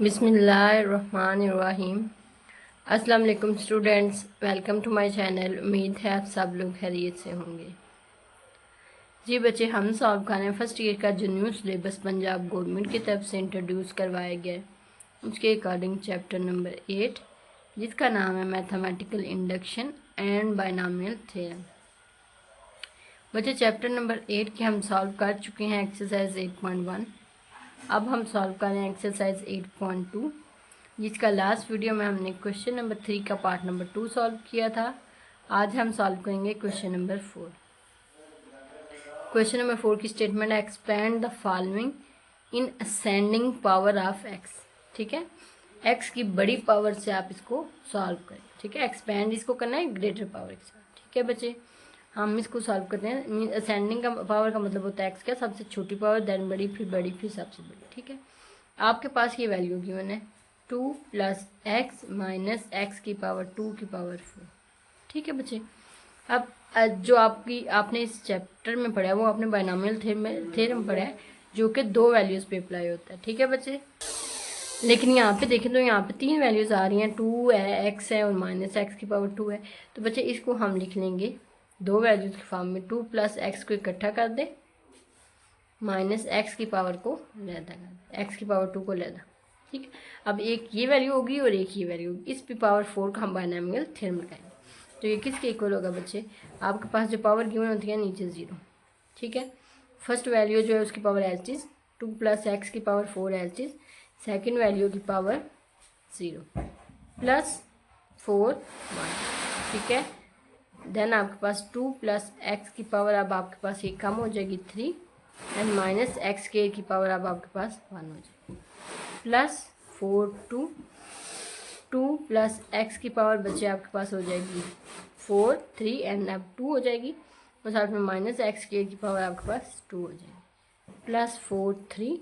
बिस्मिल्लाहिर्रहमानिर्रहीम। अस्सलाम वालेकुम students, welcome to my channel. उम्मीद है आप सब लोग खैरियत से होंगे। जी बच्चे, हम सॉल्व कर रहे हैं फर्स्ट ईयर का जो न्यू सिलेबस पंजाब गवर्नमेंट की तरफ से इंट्रोड्यूस करवाया गया है, उसके अकॉर्डिंग चैप्टर नंबर 8, जिसका नाम है mathematical induction and binomial theorem. बच्चे, चैप्टर नंबर 8 के हम सॉल्व कर चुके हैं एक्सरसाइज 8.1। अब हम सॉल्व कर रहे हैं एक्सरसाइज 8.2, जिसका लास्ट वीडियो में हमने क्वेश्चन नंबर 3 का पार्ट नंबर 2 सॉल्व किया था। आज हम सॉल्व करेंगे क्वेश्चन नंबर 4। क्वेश्चन नंबर 4 की स्टेटमेंट है, expand the following in ascending power of x. ठीक है, एक्स की बड़ी पावर से आप इसको सॉल्व करें। ठीक है, एक्सपेंड इसको करना है ग्रेटर पावर के साथ। ठीक है बच्चे, हम इसको सॉल्व करते हैं। असेंडिंग का पावर का मतलब होता है एक्स का सबसे छोटी पावर, देन बड़ी, फिर सबसे बड़ी। ठीक है, आपके पास ये वैल्यू गिवन है 2 + x - x की पावर 2 की पावर 4। ठीक है बच्चे, अब जो आपने इस चैप्टर में पढ़ा है वो आपने बायनॉमियल थ्योरम पढ़ा है, जो कि 2 वैल्यूज़ पे अप्लाई होता है। ठीक है बच्चे, लेकिन यहाँ पे देखें तो यहाँ पे 3 वैल्यूज़ आ रही हैं, 2 है, x है और -x की पावर 2 है। तो बच्चे इसको हम लिख लेंगे 2 वैल्यूज़ के फॉर्म में। 2 + x को इकट्ठा कर दे, -x की पावर को लैदा कर दे, x की पावर 2 को लैदा। ठीक है, अब एक ये वैल्यू होगी और एक ये वैल्यू होगी, इस पे पावर 4 का हम बायनॉमियल थ्योरम लगाएंगे। तो ये किसके इक्वल होगा बच्चे? आपके पास जो पावर गिवन होती है नीचे 0। ठीक है, फर्स्ट वैल्यू जो है उसकी पावर एज इज 2 + x की power 4 as is, second value की पावर 0 + 4 1। ठीक है, देन आपके पास 2 + x की पावर, अब आपके पास ये कम हो जाएगी 3, एंड -x² की पावर अब आपके पास 1 हो जाएगी, +4 2 + x की पावर बच्चे आपके पास हो जाएगी 4 3, एंड अब 2 हो जाएगी, और साथ में -x² की पावर आपके पास 2 हो जाएगी, +4 3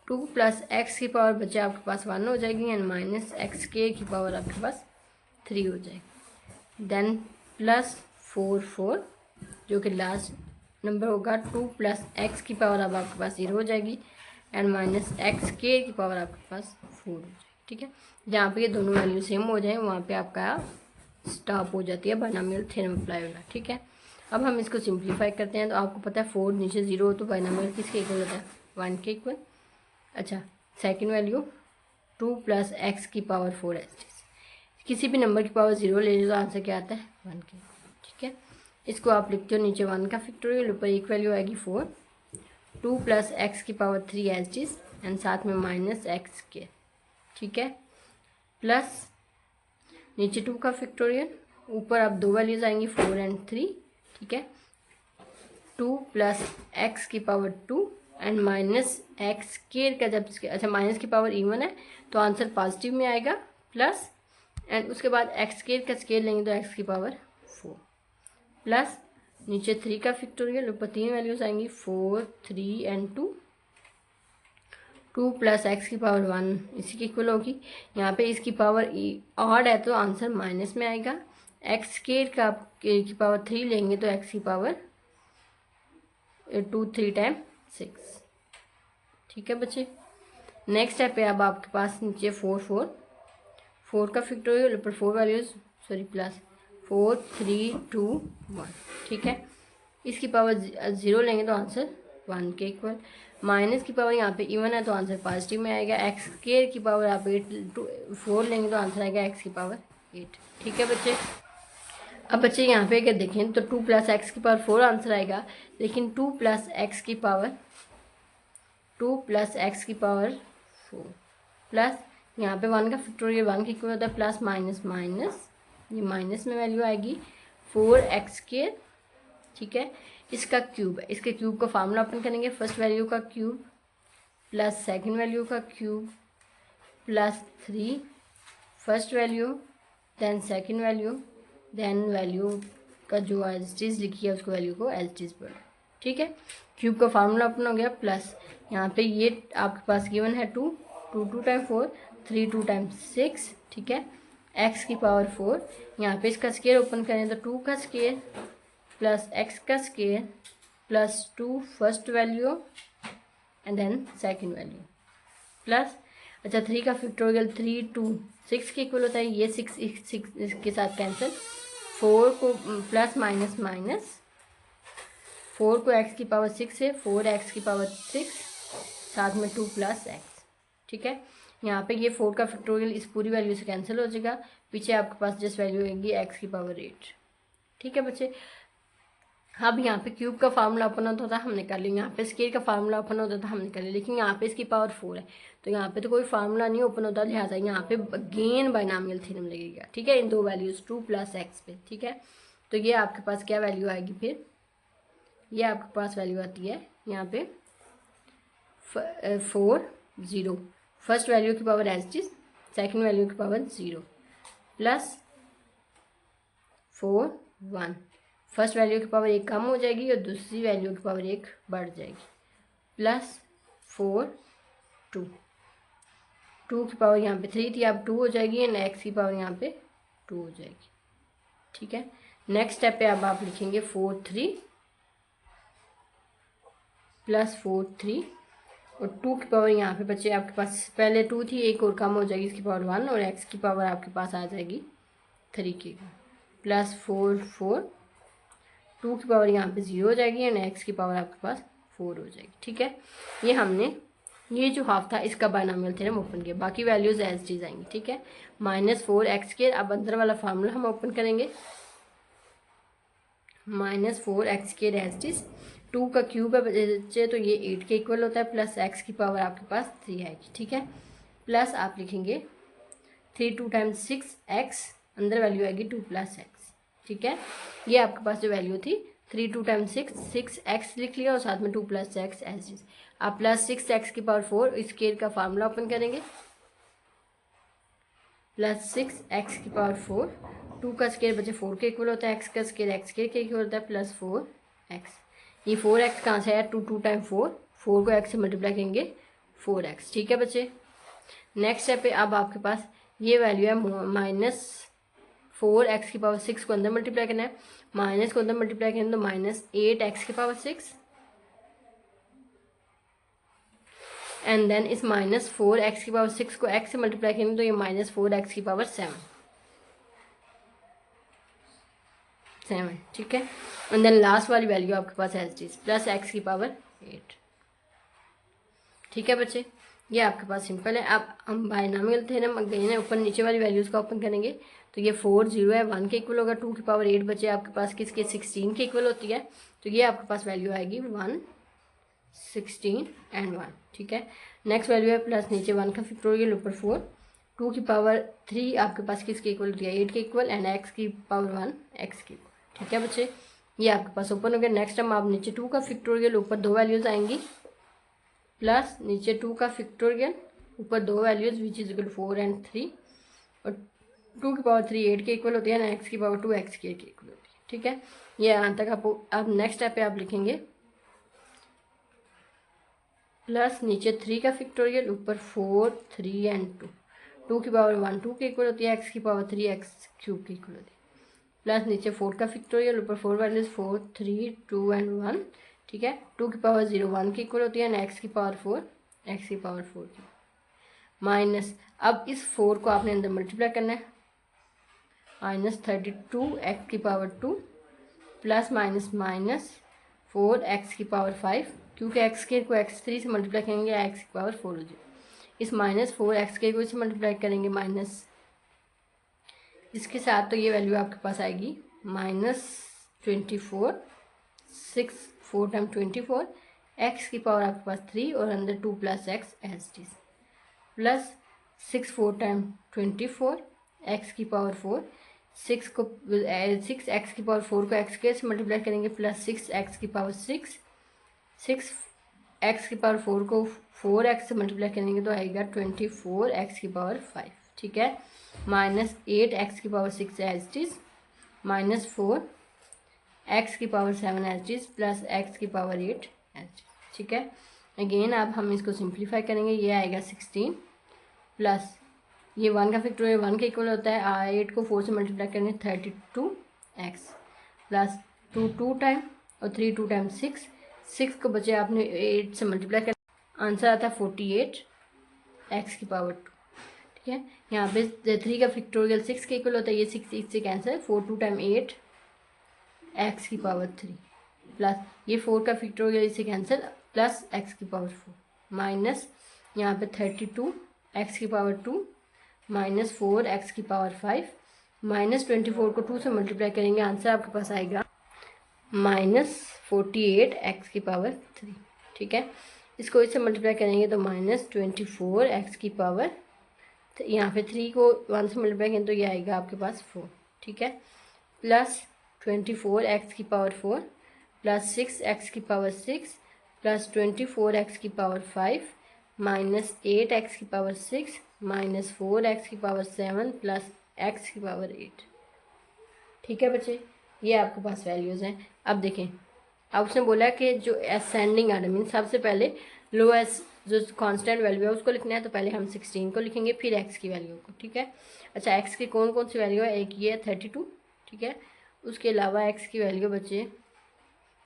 2 + x की पावर बच्चे आपके पास 1 हो जाएगी, एंड -x² की पावर आपके पास 3 हो जाएगी, देन +4 4 जो कि लास्ट नंबर होगा। 2 + x की पावर अब आपके पास 0 हो जाएगी, एंड -x² की पावर आपके पास 4 हो जाएगी। ठीक है, जहाँ पे ये दोनों वैल्यू सेम हो जाए वहाँ पे आपका स्टॉप हो जाती है बायनॉमियल थ्योरम अप्लाई होना। ठीक है, अब हम इसको सिंप्लीफाई करते हैं। तो आपको पता है 4 नीचे 0 हो तो बायनॉमियल किसके इक्वल होता है? 1 के इक्वल। अच्छा, सेकेंड वैल्यू 2 + x की पावर 4 है। किसी भी नंबर की पावर 0 ले लो तो आंसर क्या आता है? 1 के। ठीक है, इसको आप लिखते हो नीचे 1 का फैक्टोरियल, ऊपर एक वैल्यू आएगी 4, 2 + x की पावर 3 एज इज, एंड साथ में -x²। ठीक है, प्लस नीचे 2 का फैक्टोरियल, ऊपर अब 2 वैल्यूज आएंगी 4 एंड 3। ठीक है, 2 + x की पावर 2 एंड -x² का जब, अच्छा माइनस की पावर इवन है तो आंसर पॉजिटिव में आएगा, प्लस एंड उसके बाद x² का स्केयर लेंगे तो x की पावर 4, प्लस नीचे 3 का फैक्टोरियल, ऊपर 3 वैल्यूज आएंगी 4 3 एंड 2, 2 + x की पावर 1 इसी की इक्वल होगी। यहाँ पे इसकी पावर ऑड है तो आंसर माइनस में आएगा, x² का की पावर 3 लेंगे तो x की पावर 2 3 टाइम 6। ठीक है बच्चे, नेक्स्ट स्टेप है अब आपके पास नीचे 4 4 4 का फैक्टोरियल, ऊपर 4 वैल्यूज, सॉरी प्लस 4 3 2 1। ठीक है, इसकी पावर 0 लेंगे तो आंसर 1 के इक्वल, माइनस की पावर यहाँ पे इवन है तो आंसर पॉजिटिव में आएगा, x² की पावर आप 4 लेंगे तो आंसर आएगा x की पावर 8। ठीक है बच्चे, अब बच्चे यहाँ पे अगर देखें तो 2 + x की पावर 4 आंसर आएगा, लेकिन 2 + x की पावर 4 प्लस यहाँ पे 1 का फैक्टोरियल 1 की इक्वल होता है, प्लस माइनस माइनस, ये माइनस में वैल्यू आएगी 4x²। ठीक है, इसका क्यूब है, इसके क्यूब का फार्मूला ओपन करेंगे, फर्स्ट वैल्यू का क्यूब प्लस सेकंड वैल्यू का cube plus 3 first value, then second value, then value का जो एज चीज़ लिखी है उसको वैल्यू को एज चीज़ पढ़ो। ठीक है, क्यूब का फार्मूला ओपन हो गया, प्लस यहाँ पे ये आपके पास गिवन है 2 2 2 टाइम 4 3 2 टाइम 6। ठीक है, x की पावर 4, यहाँ पे इसका स्केयर ओपन करें तो 2 का स्केयर प्लस x का square plus 2 first value and then second value. Plus, अच्छा 3 का फैक्टोरियल 3 2 6 के इक्वल होता है, ये 6 इसके साथ कैंसिल, 4 को प्लस माइनस माइनस, 4 को x की पावर 6 है, 4x की पावर 6 साथ में 2 प्लस x, ठीक है। यहाँ पे ये 4 का फैक्टोरियल इस पूरी वैल्यू से कैंसिल हो जाएगा, पीछे आपके पास जस्ट वैल्यू होगी x की पावर 8, ठीक है बच्चे। अब यहाँ पे क्यूब का फार्मूला ओपन होता था, हमने कर लिया, यहाँ पे स्केयर का फार्मूला ओपन होता था, हमने कर लिया, लेकिन यहाँ पे इसकी पावर 4 है, तो यहाँ पे तो कोई फार्मूला नहीं ओपन होता, लिहाजा यहाँ पे अगेन बायनॉमियल थ्योरम लगेगा, ठीक है, इन दो वैल्यूज 2 प्लस एक्स पे, ठीक है। तो ये आपके पास क्या वैल्यू आएगी फिर, ये आपके पास वैल्यू आती है यहाँ पे 4 0, फर्स्ट वैल्यू की power H D, second value की पावर 0 प्लस 4 1, फर्स्ट वैल्यू की पावर 1 कम हो जाएगी और दूसरी वैल्यू की पावर 1 बढ़ जाएगी, प्लस 4 2, 2 की पावर यहाँ पे 3 थी, अब 2 हो जाएगी, एंड एक्स की पावर यहाँ पे 2 हो जाएगी, ठीक है। नेक्स्ट स्टेप पे अब आप लिखेंगे 4 3 प्लस 4 3, और 2 की पावर यहाँ पे बच्चे आपके पास पहले 2 थी, एक और कम हो जाएगी, इसकी पावर 1, और एक्स की पावर आपके पास आ जाएगी 3 की, प्लस 4 4, 2 की पावर यहाँ पे 0 हो जाएगी, एंड एक्स की पावर आपके पास 4 हो जाएगी, ठीक है। ये हमने ये जो हाफ था इसका बायनॉमियल थ्योरम ओपन किया, बाकी वैल्यूज एज टी जाएंगी, ठीक है। -4x², अब अंदर वाला फार्मूला हम ओपन करेंगे, -4x² एज टी, 2 का क्यूब है बच्चे तो ये 8 के इक्वल होता है, प्लस x की पावर आपके पास 3 आएगी, ठीक है। प्लस आप लिखेंगे 3 2 टाइम्स 6x, अंदर वैल्यू आएगी 2 प्लस x, ठीक है। ये आपके पास जो वैल्यू थी 3 2 टाइम्स 6 6x लिख लिया, और साथ में 2 प्लस x एज इज, आप प्लस 6x की पावर 4 स्केयर का फार्मूला ओपन करेंगे, प्लस 6x की पावर 4, 2 का स्केयर बचे 4 के इक्वल होता है, x का स्केयर x के इक्वल होता है, प्लस 4x, ये 4x कहाँ से आया, 2 2 टाइम 4, 4 को x से मल्टीप्लाई करेंगे 4x, ठीक है बच्चे। नेक्स्ट स्टेप पे अब आपके पास ये वैल्यू है -4x की पावर 6 को अंदर मल्टीप्लाई करना है, माइनस को अंदर मल्टीप्लाई करेंगे तो -8x की पावर 6, एंड देन इस -4x की पावर 6 को x से मल्टीप्लाई करेंगे तो ये -4x की पावर 7, ठीक है। एंड देन लास्ट वाली वैल्यू आपके पास एच डी प्लस x की पावर 8, ठीक है बच्चे। ये आपके पास सिंपल है। अब हम बायनॉमियल थ्योरम अगेन ऊपर नीचे वाली वैल्यूज़ का ओपन करेंगे, तो ये 4 0 है, 1 के इक्वल होगा, 2 की पावर 8 बचे आपके पास किसके 16 के इक्वल होती है, तो ये आपके पास वैल्यू आएगी 1 16 एंड 1, ठीक है। नेक्स्ट वैल्यू है प्लस नीचे 1 का फैक्टोरियल ऊपर 4, 2 की पावर 3 आपके पास किसके इक्वल होती है 8 के इक्वल, एंड x की पावर 1 x की, ठीक है बच्चे। ये आपके पास ओपन हो गया। नेक्स्ट हम आप नीचे 2 का फैक्टोरियल ऊपर 2 वैल्यूज़ आएंगी, प्लस नीचे 2 का फैक्टोरियल ऊपर 2 values which is equal 4 and 3, और 2 की पावर 3 8 के इक्वल होती है ना, x की पावर 2 x के इक्वल होती है, ठीक है। ये यहाँ तक आप अब नेक्स्ट स्टेप पे आप लिखेंगे प्लस नीचे 3 का फैक्टोरियल ऊपर 4 3 एंड 2, 2 की पावर 1 2 के इक्वल होती है, x की पावर 3 x क्यूब के इक्वल होती है, प्लस नीचे 4 का फैक्टोरियल ऊपर 4 वैल्यूज 4 3 2 एंड 1, ठीक है। 2 की पावर 0 1 के इक्वल होती है, एंड x की पावर 4 x की पावर 4 की, माइनस अब इस 4 को आपने अंदर मल्टीप्लाई करना है, -32 x की power 2 plus minus minus 4 x की पावर 5, क्योंकि x के को x3 से मल्टीप्लाई करेंगे x की पावर 4 हो जाएगी, इस -4 x के को से मल्टीप्लाई करेंगे माइनस इसके साथ, तो ये वैल्यू आपके पास आएगी -24 6 4 टाइम 24, x की पावर आपके पास 3 और अंदर 2 plus x as it, plus 6 4 time 24 x की पावर 4, 6 को 6 x की पावर 4 को x के से मल्टीप्लाई करेंगे, प्लस 6 x की पावर 6 x की पावर 4 को 4x से मल्टीप्लाई करेंगे तो आएगा 24 x की पावर 5, ठीक है। -8 x की पावर 6 एज टी, -4 x की power 7 as it, plus x की पावर 8 एज टी, ठीक है। अगेन अब हम इसको सिंप्लीफाई करेंगे, ये आएगा 16 प्लस ये 1 का फैक्टोरियल 1 के इक्वल होता है, 8 को 4 से मल्टीप्लाई करेंगे 32x, प्लस 2 2 टाइम और 3 2 टाइम 6 को बचे आपने 8 से मल्टीप्लाई कर, आंसर आता है 48 एक्स की पावर 2, ठीक है। यहाँ पे 3 का फैक्टोरियल 6 के इक्वल होता है, ये 6 इससे कैंसिल, 4 2 टाइम 8 एक्स की पावर 3 प्लस ये 4 का फैक्टोरियल इससे कैंसिल प्लस एक्स की पावर 4 माइनस यहाँ पे 32 एक्स की पावर 2 माइनस 4 एक्स की पावर 5 माइनस 24 को 2 से मल्टीप्लाई करेंगे, आंसर आपके पास आएगा माइनस 48 एक्स की पावर 3, ठीक है। इसको इससे मल्टीप्लाई करेंगे तो माइनस 24 एक्स की पावर, यहाँ पे 3 को 1 से मल्टीप्लाई करेंगे तो ये आएगा आपके पास 4, ठीक है, प्लस 24 एक्स की पावर 4 प्लस 6 एक्स की पावर 6 प्लस 24 एक्स की पावर 5 माइनस 8 एक्स की पावर 6 माइनस 4 एक्स की पावर 7 प्लस एक्स की पावर 8, ठीक है बच्चे। ये आपके पास वैल्यूज़ हैं। अब देखें, अब उसने बोला कि जो असेंडिंग आर्डर मीन सबसे पहले लोएस्ट जो कांस्टेंट वैल्यू है उसको लिखना है, तो पहले हम 16 को लिखेंगे फिर एक्स की वैल्यू को, ठीक है। अच्छा, एक्स की कौन कौन सी वैल्यू है, एक ये है 32, ठीक है। उसके अलावा एक्स की वैल्यू बच्चे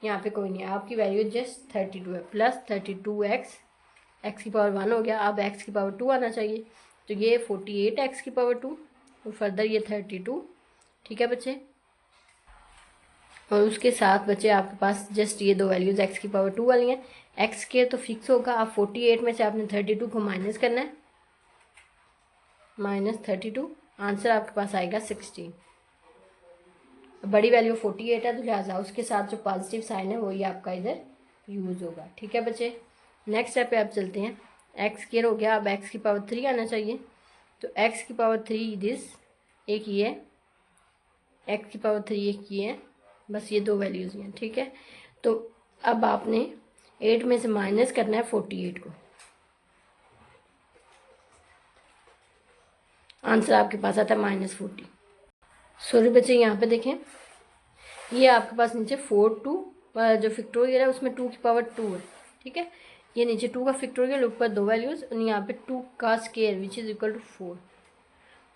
यहाँ पे कोई नहीं है, आपकी वैल्यू जस्ट 32 है, प्लस 32 एक्स की पावर 1 हो गया। अब एक्स की पावर 2 आना चाहिए, तो ये 48 एक्स की पावर 2 और फर्दर ये 32, ठीक है बच्चे। और उसके साथ बच्चे आपके पास जस्ट ये दो वैल्यूज़ एक्स की पावर 2 वाली हैं। एक्स के तो फिक्स होगा, आप 48 में से आपने 32 को माइनस करना है, माइनस 32, आंसर आपके पास आएगा 16। बड़ी वैल्यू 48 है तो लिहाजा उसके साथ जो पॉजिटिव साइन है वही आपका इधर यूज़ होगा, ठीक है बच्चे। नेक्स्ट स्टेप पे आप चलते हैं, एक्स स्क्वायर हो गया, अब एक्स की पावर 3 आना चाहिए, तो एक्स की पावर 3 दिस एक ये है, एक्स की पावर 3 एक ये है, बस ये दो वैल्यूज़ हैं, ठीक है। तो अब आपने 8 में से माइनस करना है 48 को, आंसर आपके पास आता है -40। सॉरी बच्चे, यहाँ पे देखें, ये आपके पास नीचे 4 2 जो फैक्टोरियल है उसमें 2 की पावर 2 है, ठीक है। ये नीचे 2 का फैक्टोरियल, ऊपर दो वैल्यूज़, और यहाँ पे 2 का square which is equal to 4,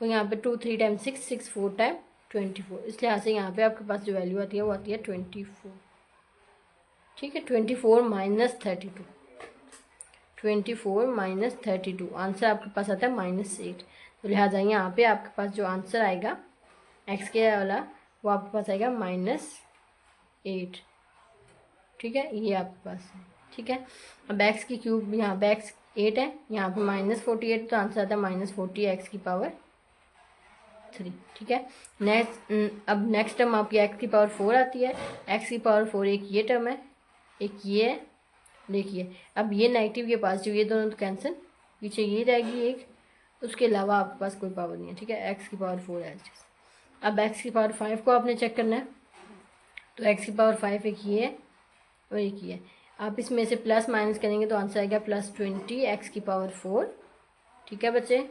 और यहाँ पे 2 3 टाइम 6 6 4 टाइम 24, इस लिहाज से यहाँ पे आपके पास जो वैल्यू आती है वो आती है 24, ठीक है। 24 माइनस 32, 24 माइनस 32, आंसर आपके पास आता है -8, तो लिहाजा यहाँ पे आपके पास जो आंसर आएगा एक्स के वाला वो आपके पास आएगा -8, ठीक है, ये आपके पास है, ठीक है। अब एक्स की क्यूब, यहाँ पे एक्स 8 है, यहाँ पे -48, तो आंसर आता है -40 एक्स की पावर 3, ठीक है। अब नेक्स्ट टर्म आपकी एक्स की पावर 4 आती है, एक्स की पावर 4 एक ये टर्म है, एक ये है, देखिए अब ये नेगेटिव ये पॉजिटिव ये दोनों तो कैंसिल, पीछे ये रहेगी एक, उसके अलावा आपके पास कोई पावर नहीं है, ठीक है। एक्स की पावर 4 है। अब एक्स की पावर 5 को आपने चेक करना है, तो एक्स की पावर 5 एक ये है और एक ये है, आप इसमें से प्लस माइनस करेंगे तो आंसर आएगा +20 एक्स की पावर 4, ठीक है बच्चे।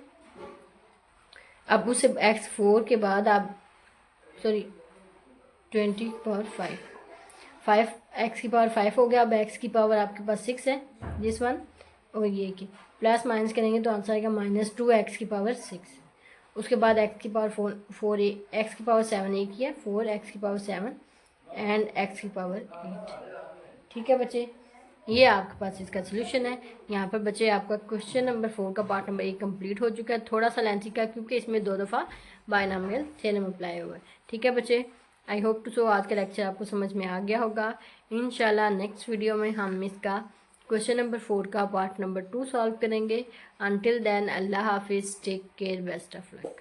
अब उसे x4 के बाद आप सॉरी 20 की पावर 5 एक्स की पावर 5 हो गया। अब एक्स की पावर आपके पास 6 है दिस वन, और ये की प्लस माइनस करेंगे तो आंसर आएगा -2 एक्स की पावर 6। उसके बाद एक्स की पावर 4 एक्स की पावर 7 एक ही है, 4 एक्स की पावर 7 एंड एक्स की पावर 8, ठीक है बच्चे। ये आपके पास इसका सोल्यूशन है। यहाँ पर बच्चे आपका क्वेश्चन नंबर 4 का पार्ट नंबर 1 कंप्लीट हो चुका है, थोड़ा सा लेंथी का क्योंकि इसमें 2 दफ़ा बायनॉमियल थ्योरम अप्लाई हुआ है, ठीक है बच्चे। आई होप टू सो आज का लेक्चर आपको समझ में आ गया होगा। इंशाल्लाह नेक्स्ट वीडियो में हम इसका क्वेश्चन नंबर 4 का पार्ट नंबर 2 सॉल्व करेंगे। अनटिल देन अल्लाह हाफिज़, take care, best of luck.